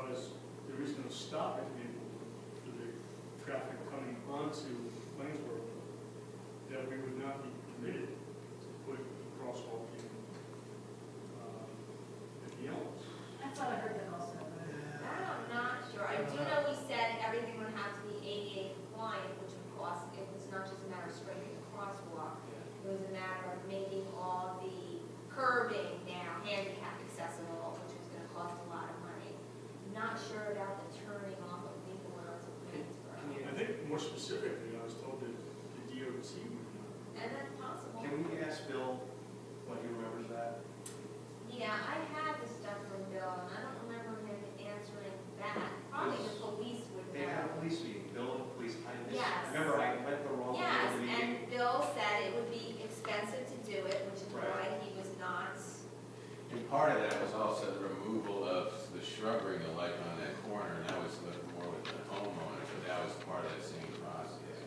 because there is no stopping for the traffic coming onto Plainsboro, that we would not be permitted to put a crosswalk in at the Elms. I thought I heard that also. But I'm not sure. I do know we said everything would have to be ADA compliant, which of course, it was not just a matter of straightening the crosswalk. It was a matter of making all the curbing now handicap accessible, which was going to cost a lot of money. Not sure about the turning off of people when I was in Plainsboro. I think more specifically, I was told that the DOT would not. And that's possible. Can we ask Bill when he remembers that? Yeah, I had the stuff from Bill, and I don't remember him answering back. Probably the police would They had a know. police meeting, Bill and the police. Yes. Remember, I went the wrong way Yes, to the meeting. and Bill said it would be expensive to do it, which is Right. why he was not. And part of that was also the removal of the shrubbery, like on that corner, and that was a little more with the homeowner, but that was part of that same process.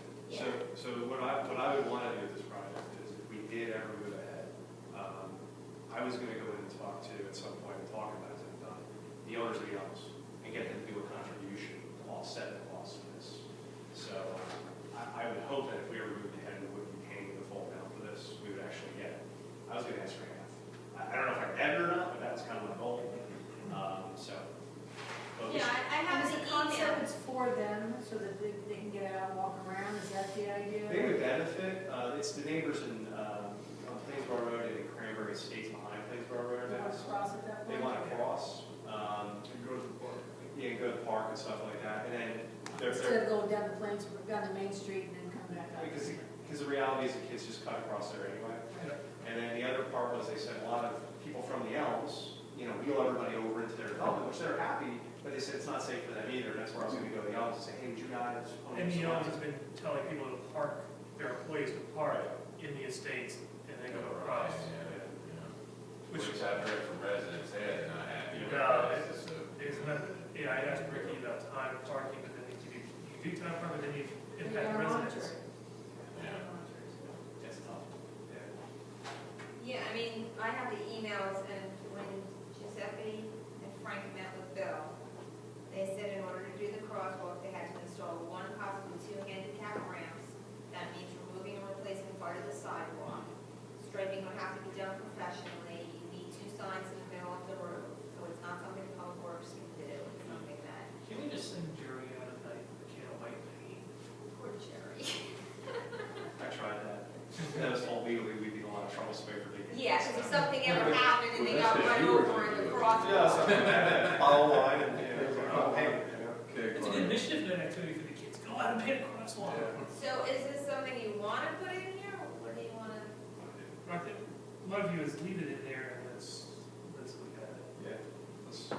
So what I would want to do with this project is if we did ever move ahead, I was going to go in and talk to, at some point, and talk about it, the owners of the Elms, and get them to do a contribution to offset the cost of this. So I would hope that if we ever moved ahead, we wouldn't be paying the full amount for this. We would actually get, I was going to ask for half. I don't know if I get it or not, but that's kind of my goal. Yeah, I And have is the the concept email. it's for them so that they can get out and walk around? Is that the idea? They would benefit. It's the neighbors on Plainsboro Road and Cranberry Estates behind Plainsboro Road. They want to cross at that point? They want to cross. And go to the park. Yeah, and go to the park and stuff like that. And then Instead of going down the plains, down the main street and then come back up. because the reality is the kids just cut across there anyway. And then the other part was they said a lot of people from the Elms, wheel everybody over into their development, which they're happy, but they said it's not safe for them either. That's where I was going to go to the Elms and say, hey, would you guys? And the Elms has been telling people to park, their employees to park in the estates and then go across. Which I've heard from residents there, they're not happy with No, that. it's not, yeah, I asked Ricky about time parking, but then you do time parking, but then you You impact gotta monitor residents. it. Yeah. It's tough. Yeah, I mean, I have the emails, and when Giuseppe and Frank met with Bill, they said in order to do the crosswalk, they had to install one, possibly two handicap ramps. That means removing and replacing part of the sidewalk. Striping would have to be done professionally. You need two signs in the middle of the road, so it's not something Public Works can do. It's something that, Can we just send Jerry out at night with a can of white paint? poor Jerry. I tried that. That was told legally we'd be in a lot of trouble, so for digging. Yeah, because if something ever happened and they got run over in the crosswalk. Yeah, something like that. Follow line and, oh, hey. It's an initiative activity for the kids. Go out and paint a crosswalk. So is this something you want to put in here, or what do you want to? I think my view is leave it in there and let's look at it. Yeah. Let's-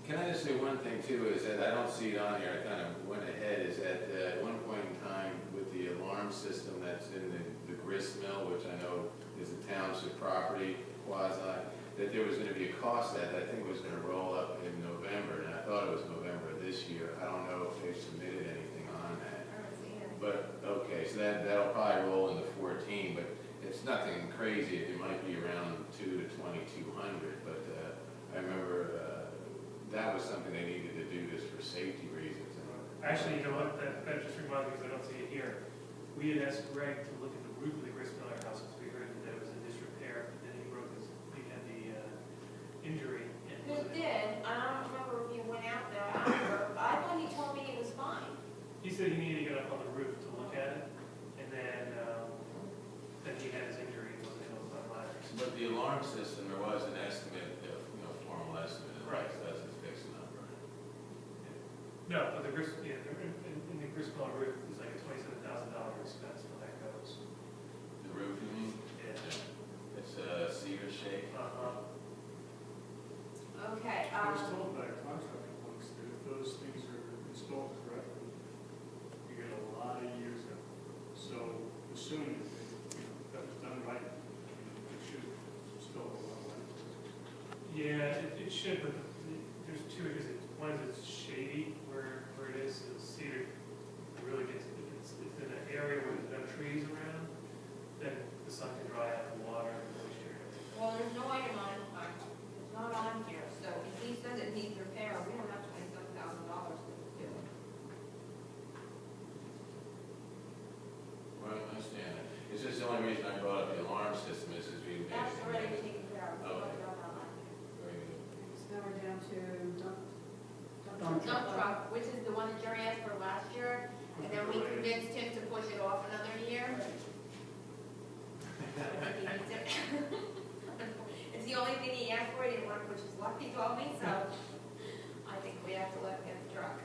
Can I just say one thing too, is that I don't see it on here, I kind of went ahead, is that at one point in time with the alarm system that's in the grist mill, which I know is a township property, quasi, that there was going to be a cost that I think was going to roll up in November, and I thought it was November of this year. I don't know if they submitted anything on that. I don't see it. But, okay, so that'll probably roll into 14, but it's nothing crazy. It might be around 2 to 2,200, but I remember that was something they needed to do just for safety reasons. Actually, you know what, that just reminded me, because I don't see it here. We had asked Greg to look at the roof of the Grist Miller house, because we heard that there was in disrepair, but then he had the injury. And Who did? I don't remember if you went out there after, but I thought he told me it was fine. He said he needed to get up on the roof to look at it, and then he had his injury, and wasn't able to climb ladders. But the alarm system, there was an estimate, formal estimate, and Right. that doesn't fix the number. No, but the Grist, in the Grist Miller roof, it's like a $27,000 expense when that goes. The roof, you mean? Yeah. It's a cedar shape. Okay, I was told by a contractor once that if those things are installed correctly, you get a lot of years out of it. So assuming that that was done right, it should still go well. Yeah, it should, but there's two issues. One is it's shady where it is, so the cedar really gets, it's in an area where there's no trees around, then the sun can dry out the water and moisture. well, there's no item on it, it's not on here, so if he says it needs repair, we don't have to down to Dump Dump truck, which is the one that Jerry asked for last year, and then we convinced him to push it off another year. I think he needs it. It's the only thing he asked for, he didn't want to push his luck, he told me, so I think we have to let him get the truck.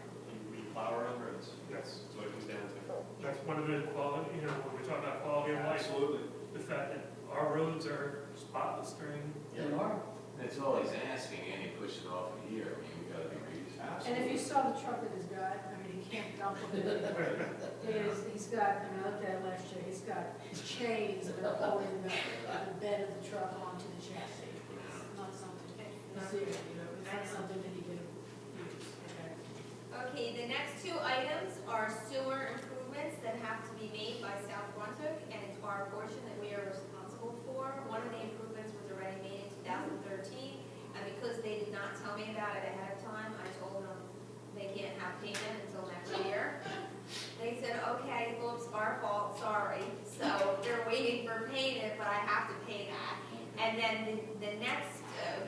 We plow our own roads. Yes. That's what it comes down to. That's one of the quality, when we talk about quality of life, Absolutely. the fact that our roads are spotless during. They are. That's all he's asking, and he pushed it off a year, I mean, we gotta be reasonable. And if you saw the truck that he's got, I mean, he can't dump it. He's got, I mean, I looked at it last year, he's got chains that are holding the bed of the truck onto the chassis. It's not something, it's not something that you can use, okay? Okay, the next two items are sewer improvements that have to be made by South Brunswick, and it's our portion that we are responsible for. One of the improvements was already made in 2013, and because they did not tell me about it ahead of time, I told them they can't have payment until next year. They said, okay, oops, our fault, sorry. So they're waiting for payment, but I have to pay that. And then the next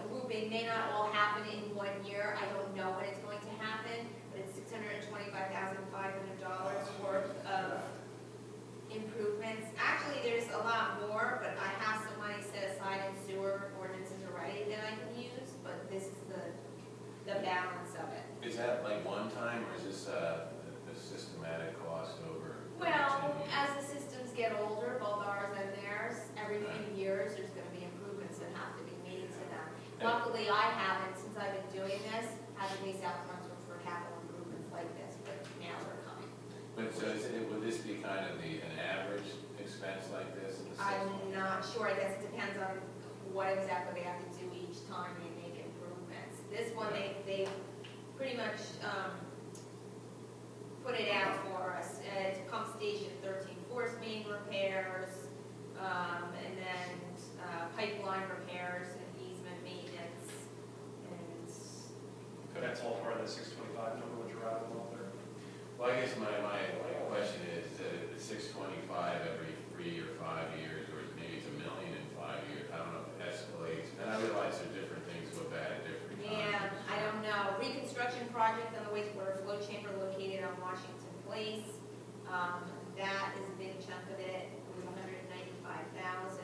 grouping may not all happen in 1 year. I don't know when it's going to happen, but it's $625,500 worth of improvements. Actually, there's a lot more, but I have some money set aside in sewer ordinances already that I can use, but this is the balance of it. Is that like one time, or is this a systematic cost over? Well, 13 years? as the systems get older, both ours and theirs, every few years, there's gonna be improvements that have to be made to them. Luckily, I haven't, since I've been doing this, had to pay South Brunswick for capital improvements like this, but now they're coming. But so would this be kind of an average expense like this? In the I'm system? not sure, I guess it depends on what exactly they have to do each time they make improvements. This one, they pretty much, put it out for us. It's pump station 13 force main repairs, and then pipeline repairs and easement maintenance. And That's all part of the 625 number, what you're riding off there. Well, I guess my question is, is 625 every 3 or 5 years, or maybe it's $1 million in 5 years? I don't know if it escalates. And I realize there are different things go bad at different times. yeah, I don't know. Reconstruction project on the wastewater flow chamber located on Washington Place. That is a big chunk of it. It was $195,000.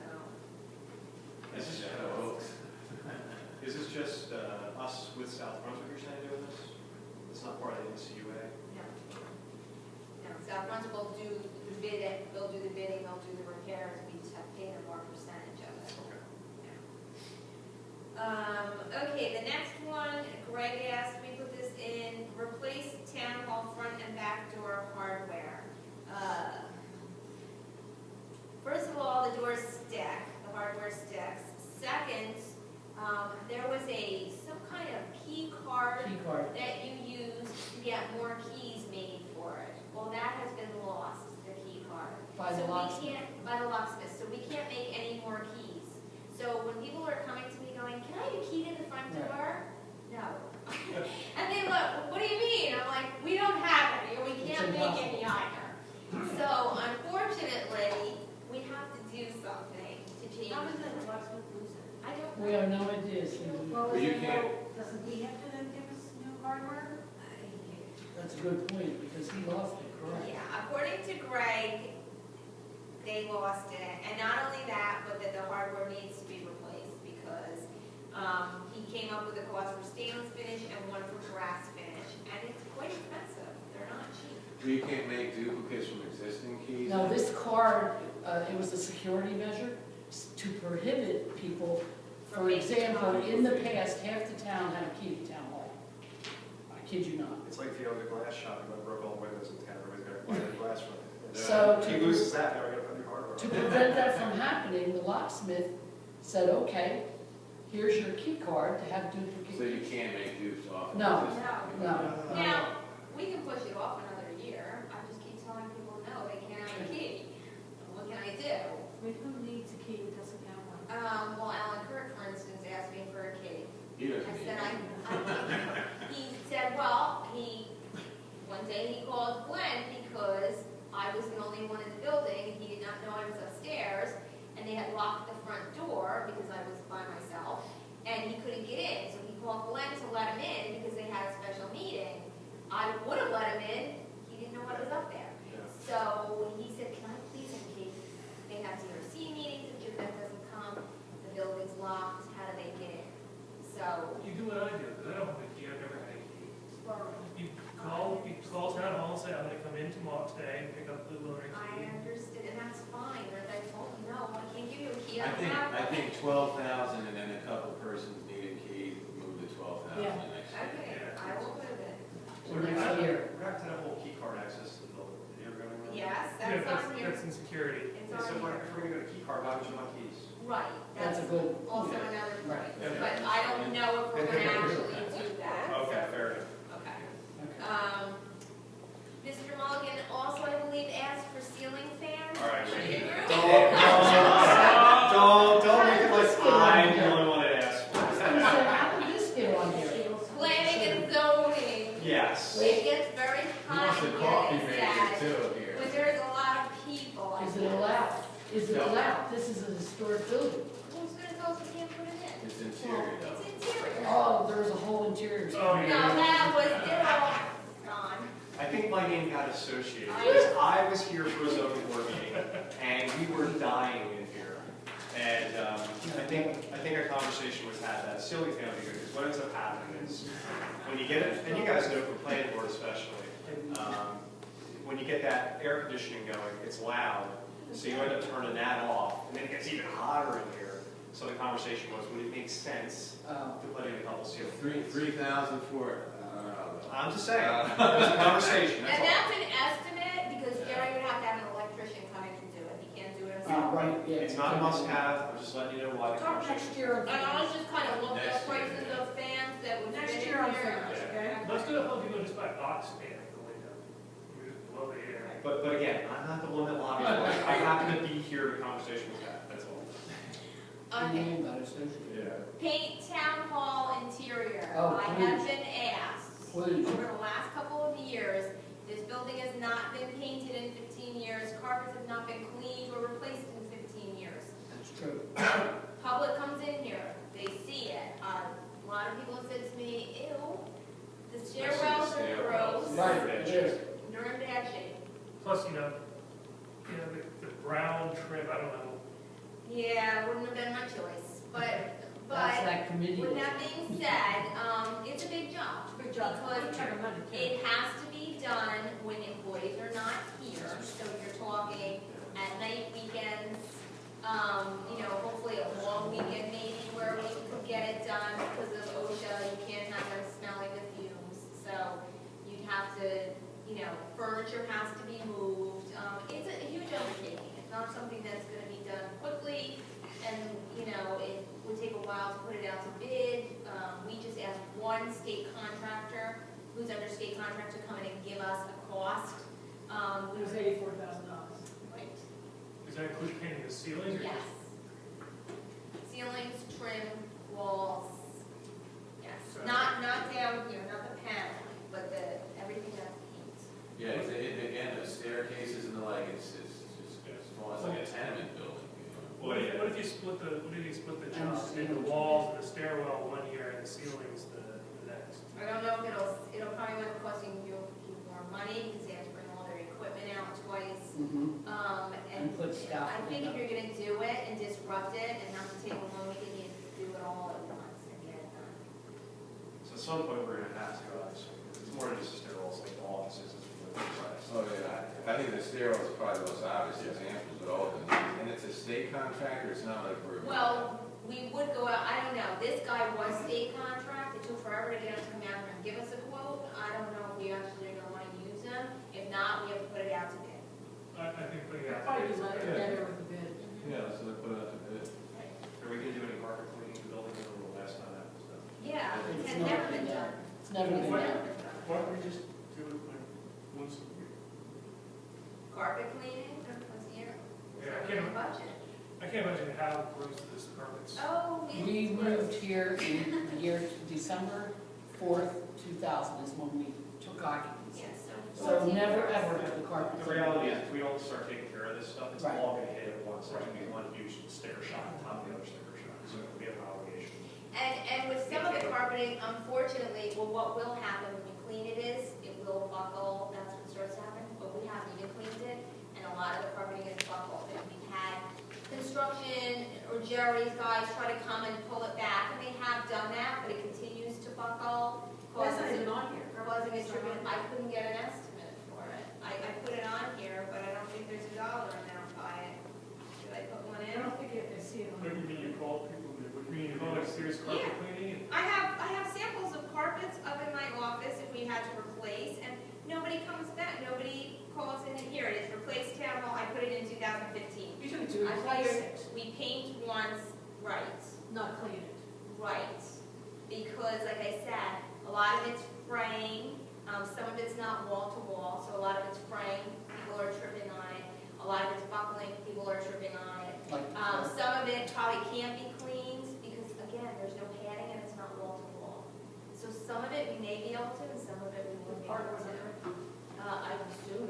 So. Is this, is this just us with South Brunswick, you're saying, doing this? It's not part of the NCUA? No. No, South Brunswick will do the bidding, they'll do the bidding, they'll do the repairs, we just have to pay them our percentage of it. Okay. Okay, the next one, Greg asked me to put this in, replace town hall front and back door hardware. First of all, the doors stick, the hardware sticks. Second, there was some kind of key card Key card. that you use to get more keys made for it. Well, that has been lost, the key card. By the locksmith. By the locksmith, so we can't make any more keys. So when people are coming to me going, can I have a key to the front Right. door? No. And they look, what do you mean? I'm like, we don't have any, or we It's can't make impossible. any either. So unfortunately, we have to do something to change. How does the locksmith lose it? I don't We know. have no idea, Cindy. Well, But you is it can't- no- doesn't he have to then give us new hardware? That's a good point, because he lost it, correct? Yeah, according to Greg, they lost it, and not only that, but that the hardware needs to be replaced because he came up with a cost for stainless finish and one for brass finish, and it's quite expensive. They're not cheap. So you can't make duplicates from existing keys? No, this card, it was a security measure to prohibit people, for From making example, copies. in the past, half the town had a key to town hall. I kid you not. It's like the other glass shop, you broke all the windows in town, everybody's got a glass glass from it. So He loses that, now I gotta put new hardware on. to prevent that from happening, the locksmith said, okay, here's your key card to have duplicate. So you can't make dupes off of No. existing keys? No. Now, we can push it off another year. I just keep telling people, no, they can't have a key. What can I do? Wait, who needs a key that doesn't have one? Well, Alan Kirk, for instance, asked me for a key. He doesn't I need said, it. he said, well, one day he called Glenn because I was the only one in the building, and he did not know I was upstairs, and they had locked the front door because I was by myself, and he probably next year. Okay, I will put it in. For next year. We're back to that whole key card access to the building. Did you ever go anywhere? Yes, Yeah, that's on here. that's in security. It's Yeah, so on if we're here. gonna go to key card, why would you want keys? Right, That's that's a good, also Yeah. another Right. point, Yeah. but I don't know if we're gonna actually do that. Okay, fair enough. Okay. okay. Mr. Mulligan also, I believe, asked for ceiling fans. All right, for wait. the room. Don't make it like I'm the only one that asked for I it. said, how did this get on here? Planning and zoning. Yes. It gets very He hot wants in the here, coffee it's maker sad, too here. when there's a lot of people. I Is it guess. allowed? Is it No. allowed? This is a historic building. Who's gonna tell us we can't put it in? It's interior though. It's interior. Oh, there was a whole interior. Oh, No, yeah. that was, they're all gone. I think my name got associated because I was here for a zoning board meeting and we were dying in here. And I think a conversation was had that a ceiling fan would be good because what ends up happening is when you get it, and you guys know from planning board especially, when you get that air conditioning going, it's loud. So you end up turning that off and then it gets even hotter in here. So the conversation was, would it make sense Oh. to put in a couple ceiling fans? 3,000 for it. I don't know. I'm just saying, it was a conversation, And that's all. that's an estimate, because Gary would have to have an electrician come in and do it, he can't do it himself. Right, yeah. It's not a must-have, I'm just letting you know why the Talk conversation. next year on And I was fans. just kind of looking at Next year, prices yeah. of fans that would fit Next in year on here. fans, okay? Most of the Home Depot just buy box fan for the window. You just blow the air. But again, I'm not the one that lobbies for it. I happen to be here, the conversation was had, that's all. Okay, Name about associated. paint town hall interior. Oh, I have been asked, Please. over the last couple of years, this building has not been painted in 15 years, carpets have not been cleaned or replaced in 15 years. That's true. Public comes in here, they see it. A lot of people have said to me, ew, the stairwells are gross, Right, yes. they're in bad shape. Plus, the brown trim, I don't know. Yeah, wouldn't have been my choice, That's but that committee. with that being said, it's a big job. Good job. Because Check them out. it has to be done when employees are not here, so you're talking at night, weekends, hopefully a long weekend maybe where we could get it done because of OSHA, you can't have them smelling the fumes, so you'd have to, furniture has to be moved, it's a huge undertaking, it's not something that's gonna be done quickly, and, it would take a while to put it out to bid, we just asked one state contractor, who's under state contract, to come in and give us a cost. It was $84,000. Right. Does that include painting the ceilings? Or Yes. Ceilings, trim, walls, yes, not down here, not the panel, but everything that's paint. Yeah, again, the staircases and the like, it's almost like a tenement building. What if you split the job, make the walls and the stairwell one year and the ceilings the next? I don't know if it'll probably end up costing you more money because they have to bring all their equipment out twice. Mhm. And put stuff I think in if you're gonna do it and disrupt it and have to take a long weekend, you have to do it all at once and get it done. So at some point, we're gonna have to go out, it's more than just a stairwell, it's like the offices, it's really price. Oh, yeah, I think the stairwell is probably the most obvious example, but all of them, and it's a state contractor, it's not like we're. Well, we would go out, I don't know, this guy was state contract, it took forever to get him to come down here and give us a quote. I don't know if we actually are gonna wanna use him, if not, we have to put it out to bid. I think putting it out. Probably be better with the bid. Yeah, so they put it out to bid. Are we gonna do any carpet cleaning in the building, or the last time that was done? Yeah, it It's had not never been been done. done. It's never been It's done. never been done. Why don't we just do it like once a year? Carpet cleaning, once a year. Yeah, I It's can't- our budget. I can't imagine how gross this carpet's. Oh, We moved here in the year December 4th, 2000 is when we took occupancy. Yes, So never ever have the carpet. The reality is, if we don't start taking care of this stuff, it's Right. all gonna hit at once, there's gonna be one huge sticker shock on top of the other sticker shock, so we have an obligation. And with some of the carpeting, unfortunately, what will happen when we clean it is, it will buckle, that's what starts to happen, but we haven't even cleaned it, and a lot of the carpeting is buckled, and we've had construction or Jerry's guys try to come and pull it back, and they have done that, but it continues to buckle. That's not causes even on here. causing a tribute, I couldn't get an estimate for it. I put it on here, but I don't think there's a dollar amount by it. Should I put one I in? don't think I see it on What do you here. mean you call people, what do you mean You call it serious carpet cleaning? I have samples of town hall, I put it in 2015. You took it to I replace figured it, we paint once, right, not clean it. right. Because like I said, a lot of it's fraying, some of it's not wall to wall, so a lot of it's fraying, people are tripping on it. A lot of it's buckling, people are tripping on it. Like, Some of it probably can't be cleaned because again, there's no padding and it's not wall to wall. So some of it we may be able to, and some of it we won't be able to. I assume,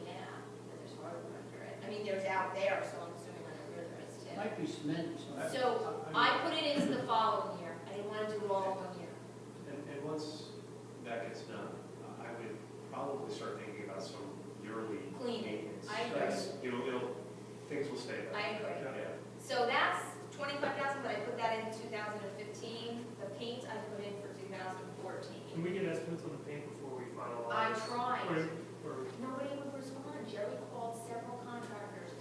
yeah, that there's hardwood under it. I mean, there's out there, so I'm assuming under here there is too. might be cement or something. So I put it into the following year. I didn't want to do it all in 1 year. And once that gets done, I would probably start thinking about some yearly Cleaning. maintenance. I agree. Things will stay better. I agree. Yeah. So that's 25,000, but I put that in 2015. The paint I put in for 2014. Can we get estimates on the paint before we finalize? I tried. Or Nobody would respond. Jerry called several contractors.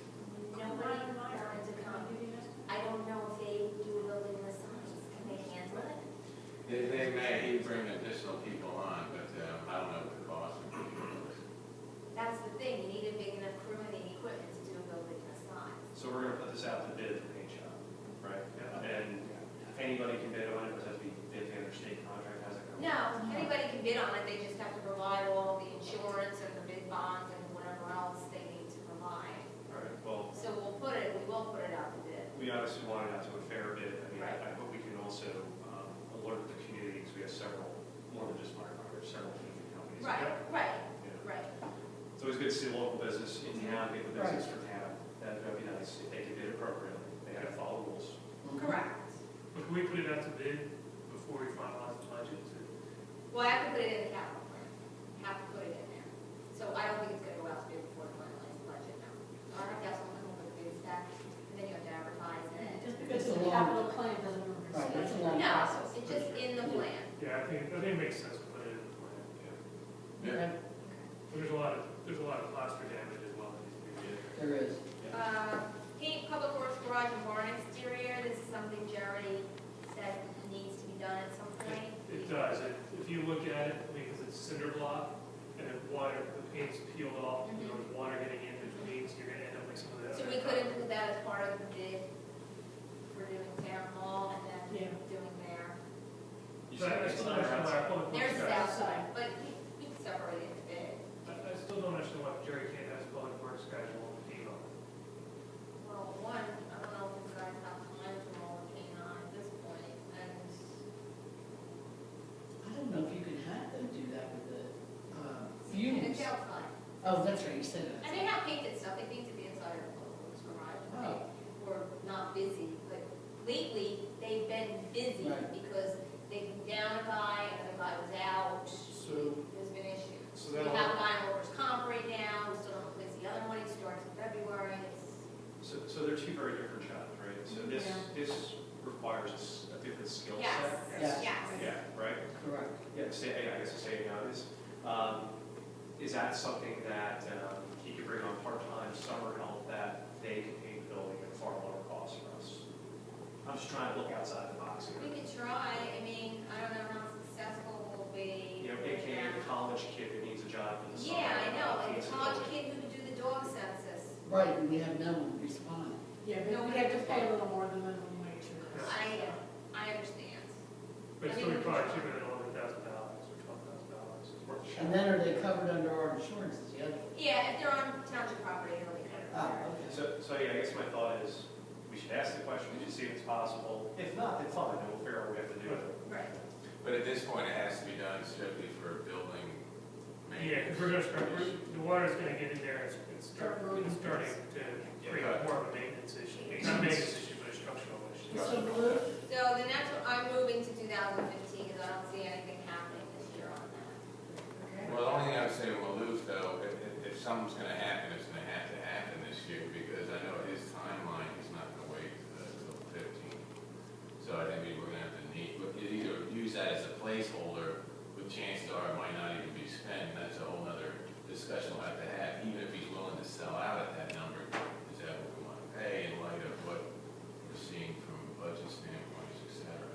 Nobody wanted to come. I don't know if they do building the signs. Can they handle it? They may bring additional people on, but I don't know what the cost would be. That's the thing. You need a big enough crew and the equipment to do a building the size. So we're gonna put this out to bid at the paint shop, right? Yeah. And anybody can bid on it, but it has to be bid to their state contract, how's it go? No, anybody can bid on it. They just have to provide all the insurance and the bid bonds and whatever else they need to provide. All right, well, So we will put it out to bid. we obviously want it out to a fair bid. I mean, Right. I hope we can also alert the community, because we have several, more than just firefighters, several painting companies. Right, right, Yeah. right. It's always good to see a local business in town, get the business for town. That'd be nice if they could bid appropriately. They had to follow rules. Correct. but can we put it out to bid before we finalize the budget? Well, I have to put it in the capital plan. Have to put it in there. So I don't think it's gonna go out to bid before the finalized budget now. All right, that's when we come up with the bid stack, and then you have to advertise it. Just because It's a the long- capital plan doesn't move. Right, it's a long- No, it's just in the plan. Yeah, I think it makes sense to put it in the plan. Okay, But there's a lot of plaster damage as well that needs to be did. there is. Paint public works garage and barn exterior, this is something Jerry said needs to be done at some point. It does. If you look at it, because it's cinder block, and if water, the paint's peeled off, and there's water getting in between, so you're gonna end up like some of that. So we could include that as part of the bid for doing town hall and then Yeah. doing there. You But I said still don't understand why our public works There's the guy, outside, but we can separate it in the bid. I still don't understand why Jerry can't have his public works guys roll the paint on. Well, one, I don't know if you guys have time to roll the paint on at this point, and I don't know if you can have them do that with the and fumes. it's outside. Oh, that's right, you said that. And they have painted stuff, they painted the inside of the public works garage. Oh. We're not busy, but lately, they've been busy Right. because they moved down a guy, and the guy was out. So, There's been issues. so We that'll, have a guy in workers' comp right now, we still don't replace the other one, he starts in February, it's, So they're two very different jobs, right? So this, Yeah. this requires a different skill set. yes, Yes. yes. Yeah, right? Correct. Yeah, I guess to say it now is that something that he could bring on part-time summer help that they can paint the building at far lower cost for us? I'm just trying to look outside the box here. We could try, I mean, I don't know how successful we'll be. You know, AKA the college kid that needs a job for the summer. Yeah, I know, like Needs the a college building. kid who could do the dog census. Right, and we have no one respond. Yeah, No, but we we have to have to pay pay. a little more than minimum wage for this. I understand. But it's I still mean, probably cheaper than $11,000 or $12,000. It's worth a shot. And then are they covered under our insurance is the other? Yeah, if they're on township property, it'll be covered. Ah, okay. So yeah, I guess my thought is, we should ask the question, we should see if it's possible. If not, then fine, then we'll figure out what we have to do. Right. But at this point, it has to be done strictly for building Yeah, because maintenance. we're gonna start, the water's gonna get in there, it's starting to create more of a maintenance issue. It's not a maintenance issue, but a structural issue. So blue, So the next one, I'm moving to 2015 because I don't see anything happening this year on that. Well, the only thing I would say with Maloof, though, if something's gonna happen, it's gonna have to happen this year, because I know his timeline, he's not gonna wait till 15. So I think we're gonna have to either use that as a placeholder, with chances are it might not even be spent, and that's a whole nother discussion we'll have to have, even if he's willing to sell out at that number, is that what we wanna pay in light of what we're seeing from a budget standpoint, et cetera.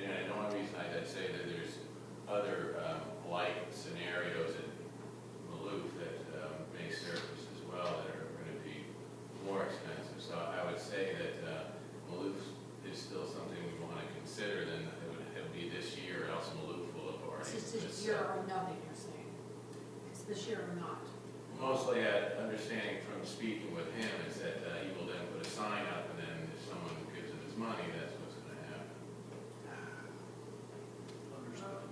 And the only reason I'd say that there's other like scenarios in Maloof that may surface as well that year or nothing, you're saying? It's this year or not? Mostly, understanding from speaking with him is that he will then put a sign up, and then if someone gives him his money, that's what's gonna happen. Understood.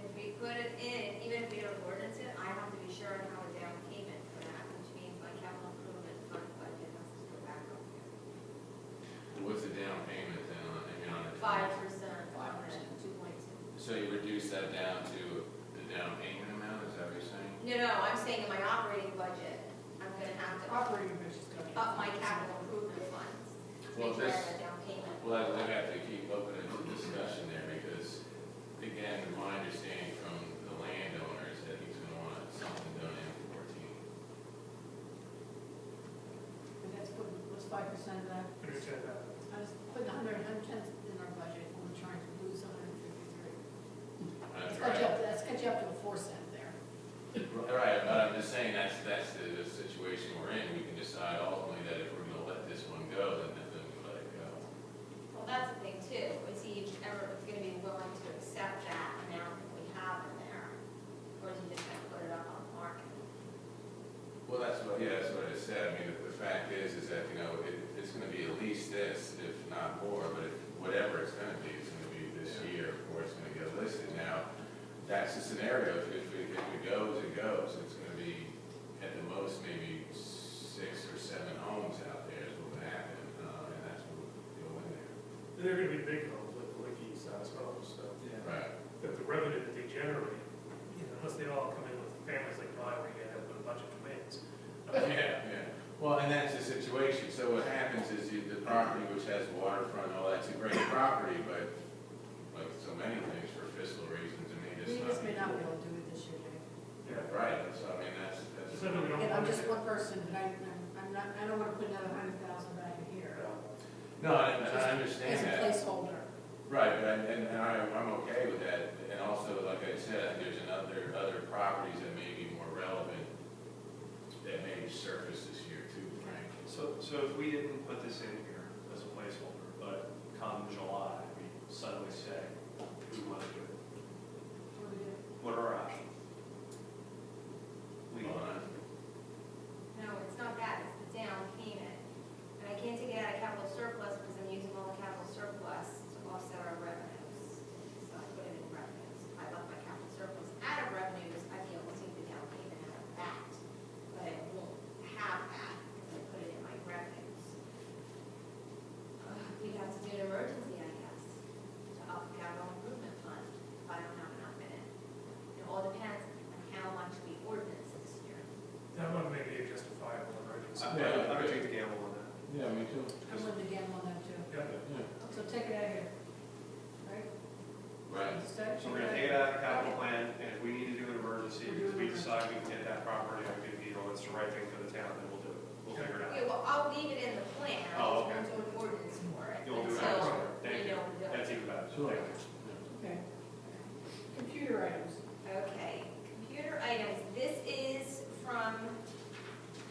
If we put it in, even if we don't ordinance it, I have to be sure and have a down payment for that, which means my capital improvement fund budget has to go back up here. What's the down payment then on, I mean, on the? 5% on the 2.2. So you reduce that down to the down payment amount, is that what you're saying? No, I'm saying in my operating budget, I'm gonna have to Operating budget's going to. up my capital improvement funds. To Well, make sure I this- have a down payment. Well, I have to keep open the discussion there, because, again, my understanding from the landowner is that he's gonna want something done in 14. And that's putting, what's 5% of that? Understand that. I was putting 110 in our budget, and we're trying to lose 153. That's That's got you up to a 4 cent there. Right, but I'm just saying, that's the situation we're in. We can decide ultimately that if we're gonna let this one go, then we let it go. Well, that's the thing too, is he ever gonna be willing to accept that amount that we have in there? Or is he just gonna put it up on the market? Well, that's what I said. I mean, the fact is that, you know, it's gonna be at least this, if not more, but whatever it's gonna be this year, before it's gonna get listed. Now, that's the scenario. If it goes, it goes. It's gonna be, at the most, maybe 6 or 7 homes out there is what will happen, and that's what will go in there. They're gonna be big homes, like the Licky size homes, so. Right. That the revenue that they generate, you know, unless they all come in with families like mine, where you end up with a bunch of twins. Yeah. Well, and that's the situation. So what happens is the property which has waterfront, all that's a great property, but like so many things for fiscal reasons, I mean, We it's just may not. not be able to do it this year, Dave. Yeah. Right, so I mean, that's. It's something we don't Again, I'm want to just do. one person, but I'm not, I don't want to put another 100,000 back in here. No, and I understand As a that. placeholder. Right, but I'm okay with that. And also, like I said, there's other properties that may be more relevant that may surface this year too, Frank. So if we didn't put this in here as a placeholder, but come July, we suddenly say, we want to do it, What do we do? what are our options? We, Hold on. No, it's not that, it's the down payment. And I can't take it out of capital surplus because I'm using all the capital surplus to offset our revenues. So I put it in revenues. If I left my capital surplus out of revenues, I'd be able to take the down payment out of that. But I won't have that because I put it in my revenues. We'd have to do an emergency, I guess, to up the capital improvement fund, if I don't have enough in it. It all depends on how much we ordinance this year. That one may be a justifiable emergency. I'm gonna take the gamble on that. Yeah, me too. I'm with the gamble on that too. Yeah. Yeah. So take it out of here. Right? Right. Start- So we're gonna take it out of the capital plan, and if we need to do an emergency, because we decide we can get that property, I think, you know, it's the right thing for the town, then we'll do it. We'll figure it Okay, out. well, I'll leave it in the plan, Oh, I'll okay. just do an ordinance for it You'll do until that, thank we you. know we're doing That's it. even better. Sure. Thank you. Okay. Computer items. Okay, computer items, this is from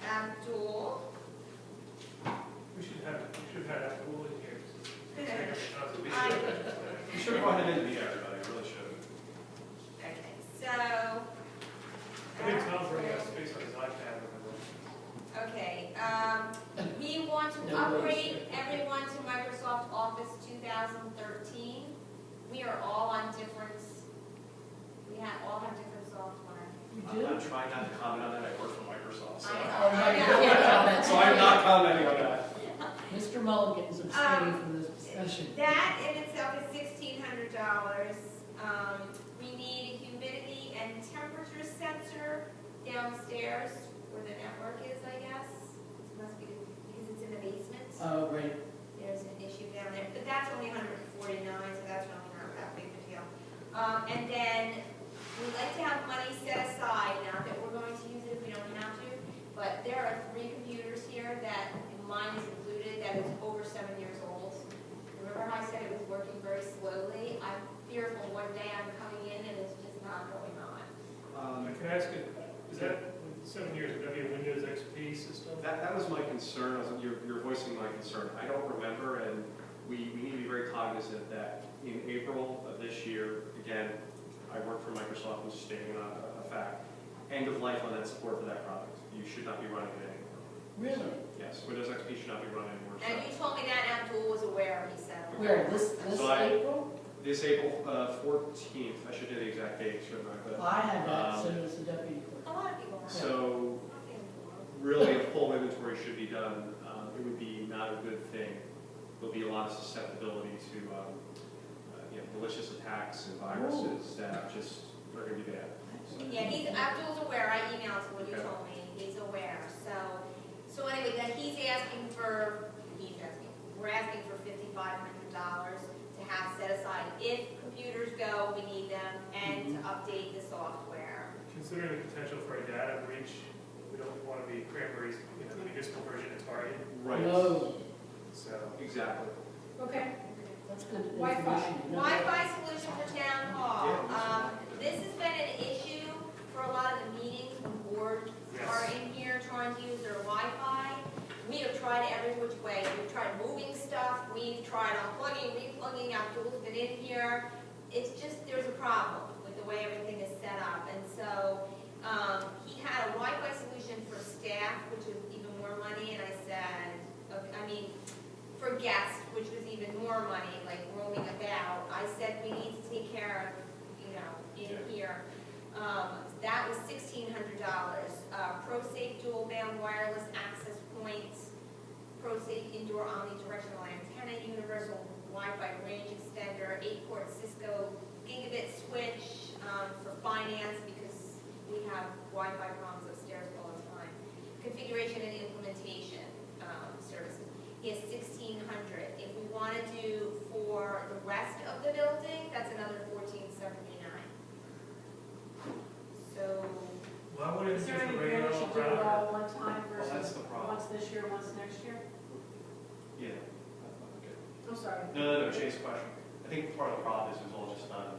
Abdul. We should have Abdul in here. We should go ahead and meet everybody, we really should. Okay, so. I think Tom's running out of space on his iPad. Okay, we want to No upgrade worries. everyone to Microsoft Office 2013. We are all on different, all have different software. You I'm do? trying not to comment on that, I work for Microsoft, so. Oh, no, you I know. can't comment. So I'm not commenting on that. Mr. Mulligan's abstaining from this discussion. That in itself is $1,600. We need a humidity and temperature sensor downstairs where the network is, I guess. It must be because it's in the basement. Oh, right. There's an issue down there, but that's only $149, so that's really not that big of a deal. And then we'd like to have money set aside, not that we're going to use it if we don't have to, but there are 3 computers here that, and mine is included, that is over 7 years old. Remember how I said it was working very slowly? I'm fearful one day I'm coming in and it's just not going on. Can I ask you, is that 7 years, would that be a Windows XP system? That was my concern, you're voicing my concern. I don't remember, and we need to be very cognizant that in April of this year, again, I work for Microsoft, which is stating a fact. End of life on that support for that product. You should not be running it anymore. Really? Yes, Windows XP should not be running anymore. And you told me that Abdul was aware, he said. Where, this So I- April? This April 14th, I should know the exact date, shouldn't I? But, I had that, so does the deputy A clerk. lot of people. so really, a full inventory should be done. It would be not a good thing. There'll be a lot of susceptibility to malicious attacks and viruses that just are going to be bad. Yeah, Abdul's aware, I emailed what you Okay. told me, he's aware, so anyway, then we're asking for $5,500 to have set aside if computers go, we need them, and to update the software. Considering the potential for a data breach, we don't want to be Cranberry's, the municipal version of Target, Right. No, so. Exactly. Okay, that's good Wi-Fi. information to know. Wi-Fi solution for town hall. Yeah, This has been an issue for a lot of the meetings when boards are in here trying to use their Wi-Fi. We have tried every which way. We've tried moving stuff, we've tried unplugging, replugging. Abdul's been in here. It's just, there's a problem with the way everything is set up. And so, he had a Wi-Fi solution for staff, which was even more money, and I said, okay, for guests, which was even more money, like roaming about. I said, we need to take care of, in here. That was $1,600. ProSafe dual band wireless access points, ProSafe indoor omnidirectional antenna, universal Wi-Fi range extender, 8-port Cisco gigabit switch for finance because we have Wi-Fi problems upstairs all the time. Configuration and implementation services. He has $1,600. If we want to do for the rest of the building, that's another $1,479. So, Why wouldn't is it there just any a way regular we should do it router? all one time Well, that's versus the problem. once this year, once next year? Yeah. I'm sorry. No, Chase question. I think part of the problem is it was all just done,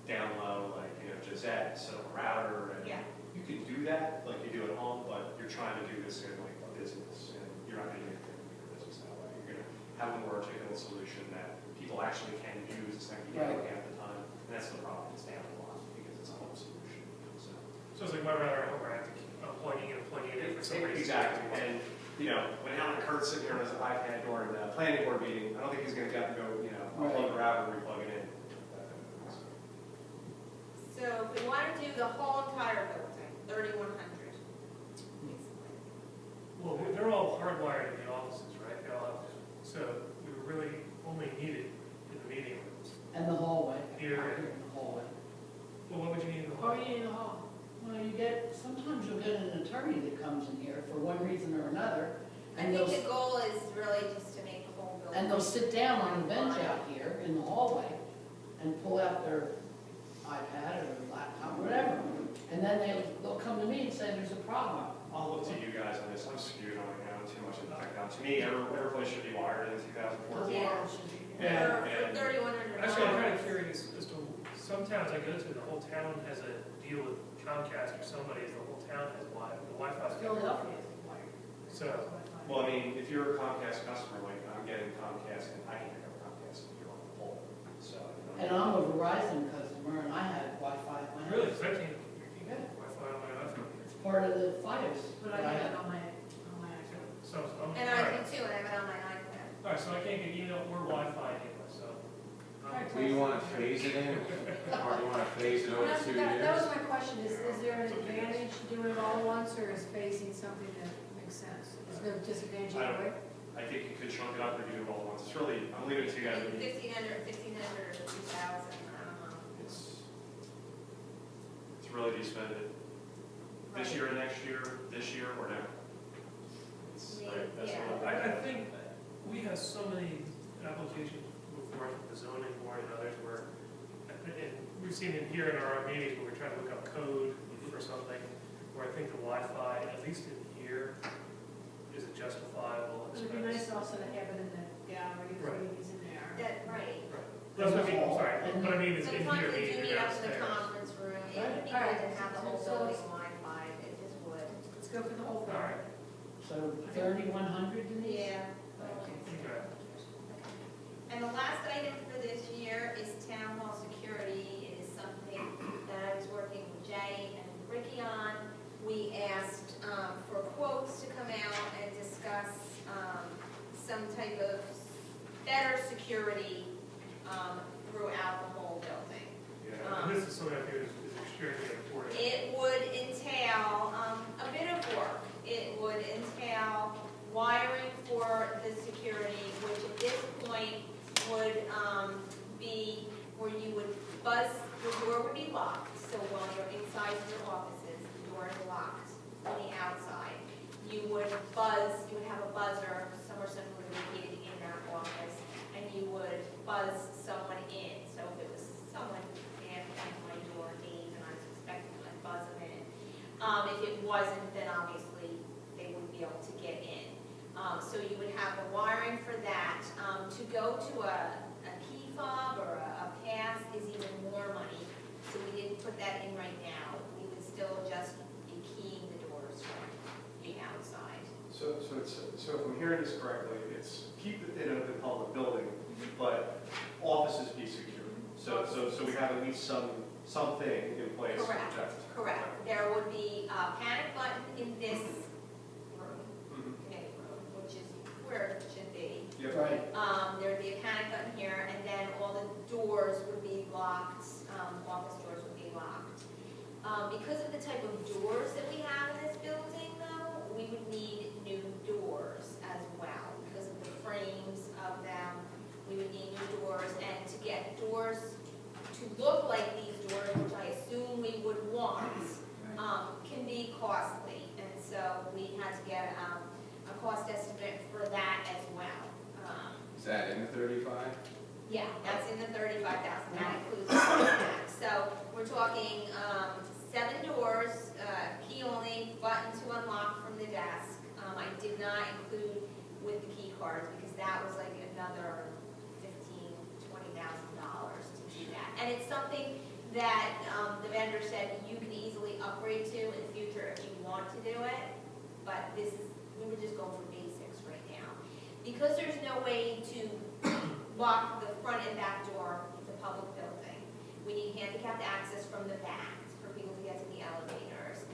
down low, like, just add set up a router, and yeah. you can do that like you do at home, but you're trying to do this in like a business, and you're not going to get your business that way. You're going to have a more articulate solution that people actually can use. It's not going to be Right. half the time, and that's the problem. It's down a lot because it's a home solution. So So it's like my router at home, where I have to keep plugging in and plugging in for some reason. exactly, and when Alan Kurt's sitting here on his iPad during the planning board meeting, I don't think he's going to get up and go, unplug the router and replug it in. So if we want to do the whole entire building, 3,100. Well, they're all hardwired in the offices, right? They all have, so we really only need it in the meeting rooms. And the hallway. Here. Out in the hallway. Well, what would you need in the Oh, hall? you need in the hall. Well, sometimes you'll get an attorney that comes in here for one reason or another, I and think they'll, the goal is really just to make the whole building. and they'll sit down on a bench out here in the hallway and pull out their iPad or laptop, whatever, and then they'll come to me and say, there's a problem. I'll look to you guys on this. I'm skewed on it now, too much in the technology. To me, every place should be wired in 2014. Yeah. And- For $3,100. Actually, I'm kind of curious as to, some towns I go to, the whole town has a deal with Comcast or somebody, the whole town has the Wi-Fi's. Philadelphia is wired. So, Well, if you're a Comcast customer, like I'm getting Comcast, and I can't have Comcast if you're on the pole. So. And I'm a Verizon customer, and I have Wi-Fi at my house. really, because I can't, Yeah. Wi-Fi on my iPhone. It's part of the FiOS. But I have it on my iPhone. So, I'm, And all I right. do too, and I have it on my iPad. All right, so I can't get email or Wi-Fi anyway, so. Do you want to phase it in, or do you want to phase it over 2 That years? was my question, is there an advantage to doing it all at once, or is phasing something that makes sense? Is there a disadvantage either way? I think you could chunk it up or do it all at once. It's really, I'm leaving it to you guys. 1,500 or 2,000, I don't know. It's really, do you spend it this year, next year, this year, or never? It's, that's Yeah. what I think we have so many applications before the zoning board and others where, and we've seen it here in our meetings where we're trying to look up code for something, where I think the Wi-Fi, at least in here, is a justifiable It'd be expense. nice also to have it in the gallery, the Right. meetings in there. Right. That's what I mean, I'm sorry, And what I mean is in Sometimes here, they do meeting meet up in the downstairs. conference room, it would be Alright. good to have the whole So- building Wi-Fi, it just would. Let's go for the whole All thing. right, So 3,100 Denise? Yeah. okay. And the last item for this year is town hall security. It is something the door would be locked, so while you're inside your offices, the door is locked on the outside. You would have a buzzer somewhere centrally located in that office, and you would buzz someone in. So if it was someone at my door, Dave, and I was expecting them, I'd buzz them in. If it wasn't, then obviously they wouldn't be able to get in. So you would have the wiring for that. To go to a key fob or a pass is even more money, so we didn't put that in right now. We would still just be keying the doors from the outside. So if I'm hearing this correctly, it's keep it in a public building, but offices be secure. So we have at least something in place to Correct. protect. Correct. There would be a panic button in this room, Mhm. committee room, which is where it should be. Yep. Right. There'd be a panic button here, and then all the doors would be locked, office doors would be locked. Because of the type of doors that we have in this building, though, we would need new doors as well. Because of the frames of them, we would need new doors, and to get doors to look like these doors, which I assume we would want, can be costly. And so we had to get a cost estimate for that as well. Is that in the 35? Yeah, that's in the 35,000, that includes that. So we're talking 7 doors, key only, button to unlock from the desk. I did not include with the key cards because that was like another $15,000 to $20,000 to do that. And it's something that the vendor said you can easily upgrade to in the future if you want to do it, but we were just going for basics right now. Because there's no way to lock the front and back door of the public building, we need handicapped access from the back for people to get to the elevators.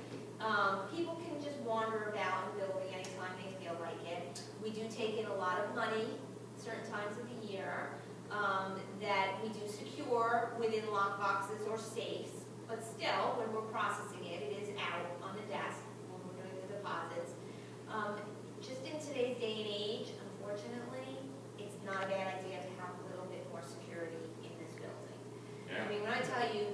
People can just wander about the building anytime they feel like it. We do take in a lot of money certain times of the year that we do secure within lock boxes or safes, but still, when we're processing it, it is out on the desk when we're doing the deposits. Just in today's day and age, unfortunately, it's not a bad idea to have a little bit more security in this building. I mean, when I tell you,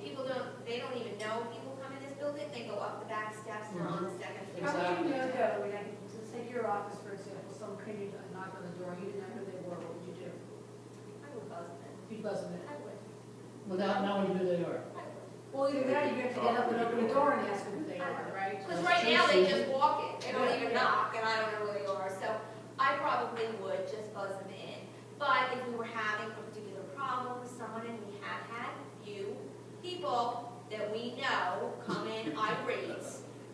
they don't even know people come in this building, they go up the back steps, they're on the second floor. How would you know though, when to take your office, for example, someone came in and knocked on the door, you didn't know who they were, what would you do? I would buzz them in. You'd buzz them in. I would. Without knowing who they are. I would. Well, either that, or you have to get up and open the door and ask them who they are, right? Because right now, they just walk in, they don't even knock, and I don't know who they are, so I probably would just buzz them in. But if we were having a particular problem with someone, and we have had few people that we know come in irate,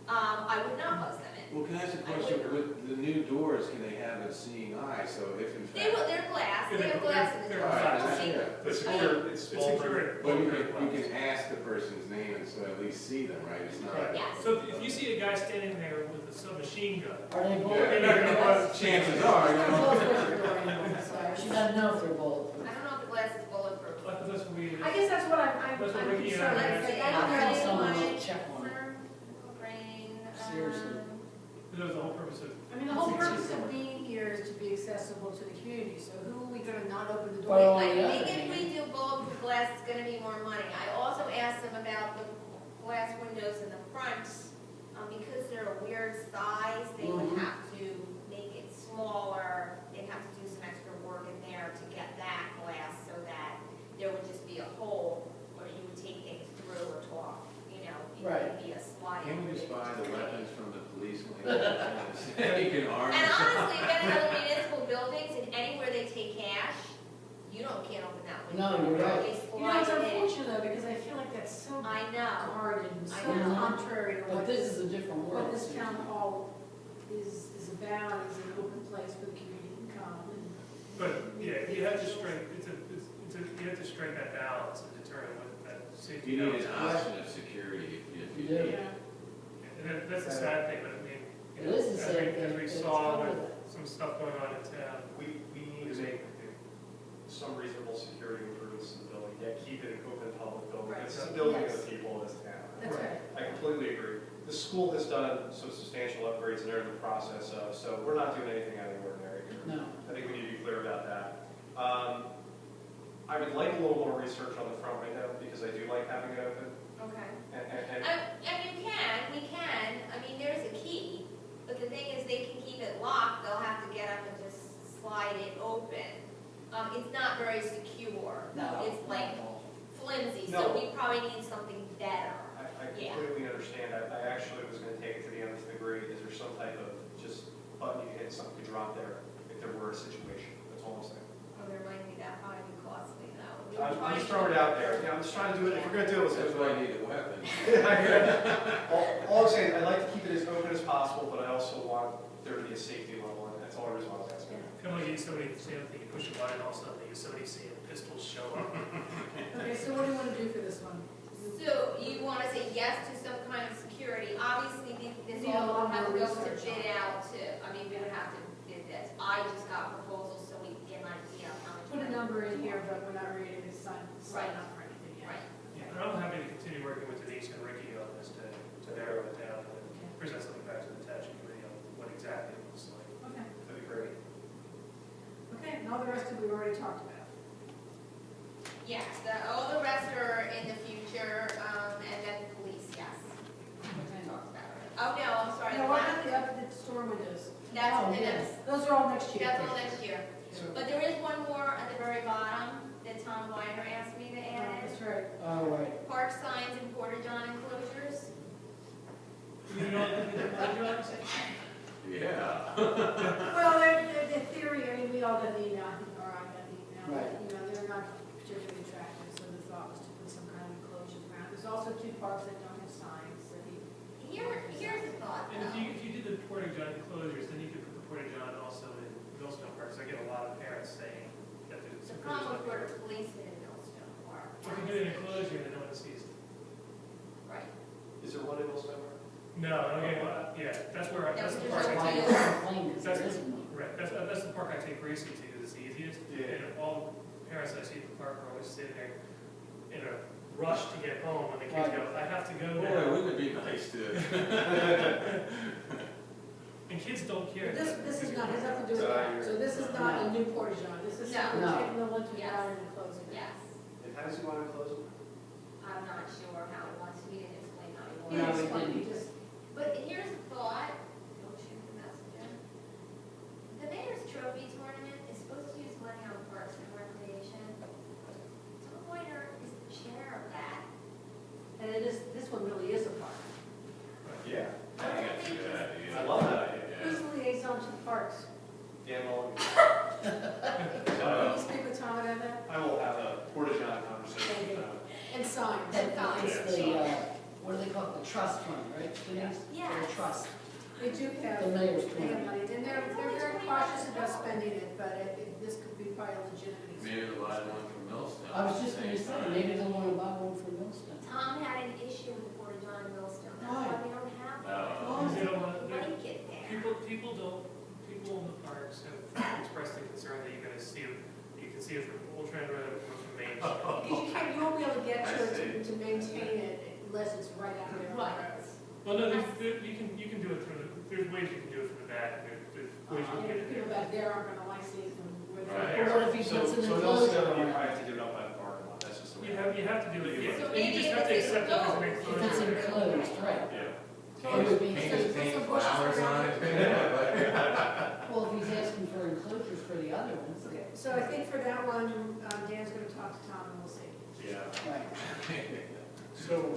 I would not buzz them in. Well, can I ask a question? With the new doors, can they have a seeing eye? So if in They fact. will, they're glass, they have glass in the They're door, Alright, so you'll see them. It's It's secure, it's It's small. secure. But you can ask the person's name and so at least see them, right? It's not. Right. Yes. So if you see a guy standing there with a submachine gun, Are they Yeah, bulletproof? you're not gonna buzz. chances are, you Close know. the door anyway, so. She doesn't know if they're bulletproof. I don't know if the glass is bulletproof. That's what we. I guess that's what I'm That's what concerned. Ricky and Like, I- Let's see, I don't I know. think someone Brain, will check on it. brain, Seriously. That was the whole purpose of. I mean, the whole purpose of being here is to be accessible to the community, so who are we gonna not open the door? Well, I yeah. think if we do bulletproof glass, it's gonna be more money. I also asked them about the glass windows in the front, because they're a weird size, they would Mhm. have to make it smaller, they'd have to do some extra work in there to get that glass so that there would just be a hole where you would take things through or talk, you know, it Right. would be a slide. Can we just buy the weapons from the police when they can arm? And honestly, if any other municipal buildings and anywhere they take cash, can't open that window. No, you're right. They You know, it's slide it in. unfortunate though, because I feel like that's so I know. guarded and so I know. contrary to But what this this, is a different world. what this town hall is about, is an open place for the community to come and. But, yeah, you have to strike, you have to strike that balance and determine what that safety. You need balance an is. option of security if You you do. need. And that's the sad thing, but I mean, It is the as same we- thing. as we It's saw part of with it. some stuff going on in town. We need to make some reasonable security improvements in the building, yet keep it an open public building. Right. This is a building of Yes. the people in this town. That's right. I completely agree. The school has done some substantial upgrades and they're in the process of, so we're not doing anything out of the ordinary here. No. I think we need to be clear about that. I would like a little more research on the front window because I do slide it open. It's not very secure. No. It's like flimsy, No. so we probably need something better. I Yeah. completely understand. I actually was gonna take it to the nth degree. Is there some type of just button you hit, something you drop there, if there were a situation? That's all I'm saying. Oh, there might be that might be costly though. We were I'm trying just to- throwing it out there. Yeah, I'm just trying to do it. If we're gonna do it, let's That's do why it. I need a weapon. All I'm saying, I'd like to keep it as open as possible, but I also want there to be a safety level, and that's all the reason why I was asking. Kind of like somebody saying, you push a button, all of a sudden you somebody seeing pistols show up. Okay, so what do you want to do for this one? So you want to say yes to some kind of security, obviously this We need a all lot have to more go to research on bid it. out to, I mean, we would have to bid this. I just got proposals so we get an idea of how much. Put a number in here, but we're not ready to sign up for anything yet. Right. Yeah, and I'm happy to continue working with Denise and Ricky on this to narrow it down and present something back to the township committee on what exactly it looks like. Okay, That'd be great. okay, and all the rest of it we've already talked about. Yes, all the rest are in the future, and then police, yes. Okay. Talked about it. Oh, no, I'm sorry. No, what about the store windows? That's, Oh, the yes. next- Those are all next year. that's all next year. So, But there is one more at the very bottom that Tom Weiner asked me to add. That's right. All right. Park signs and porta-john enclosures. You know, the Yeah. Well, the theory, I mean, we all got the email, I think, or I got the email, Right. but, you know, they're not particularly attractive, so the thought was to put some kind of enclosures around. There's also two parks that don't have signs, that he. Here's a thought, And though. if you did the porta-john enclosures, then you could put the porta-john also in Millstone Park, so I get a lot of parents saying that there's. The problem with where the policeman in Millstone Park. If you do an enclosure, then no one sees it. Right. is there one in Millstone? No, okay, yeah, that's where, that's the park There's I Why take, you complain, because That's- there isn't one. right, that's the park I take Gracie to, it's the easiest. Yeah. And all the parents I see at the park are always sitting there in a rush to get home, when the kids go, I have to go Boy, now. wouldn't it be nice to? And kids don't care. This is not, has nothing to do with that, so this is not a new porta-john, this is No. simply No. taking the one to the Yes. ground and closing it. Yes. And how does he want to close it? I'm not sure how he wants, he didn't explain how he He wants. No, was we funny, didn't. just, But here's a thought, don't shoot the messenger. The Mayor's Trophy Tournament is supposed to use money on parks and recreation. Tom Weiner is the chair of that. and it is, this one really is a park. Yeah. I think that's a good idea. I love that idea. Who's the liaison to the parks? Dan Mulligan. Can you speak with Tom about that? I will have a porta-john conversation with them. And signs. That, it's the, what do they call it, the trust fund, right, Denise? Yeah. The trust, They do have, the mayor's they have fund. money, and they're very cautious about spending it, but this could be quite a legitimate. Maybe the live one from Millstone. I was just gonna say, maybe they'll wanna buy one for Millstone. Tom had an issue with the Porta-John in Millstone, that's why we don't have it. Oh. They don't want, Like it there. people in the parks have expressed the concern that you're gonna see, you can see it from Old Trent Road or from Main Street. Because you can't, you won't be able to get to it to maintain it unless it's right out there on the Right. road. Well, no, you can do it through, there's ways you can do it from the back, there's ways you can get And it people there. back there aren't gonna like seeing from where Right. they're. But what if he So puts an they'll enclosure still, you around probably it? have to give it up by the parking lot, that's just the way. You have to do it, So you maybe just if have to it's accept it as an enclosed, enclosure. If it's enclosed, right. Yeah. It would be, Paint flowers on it, yeah, well, if he's asking for enclosures for the other ones, Okay, so I think for that one, Dan's gonna talk to Tom and we'll see. Yeah. right. So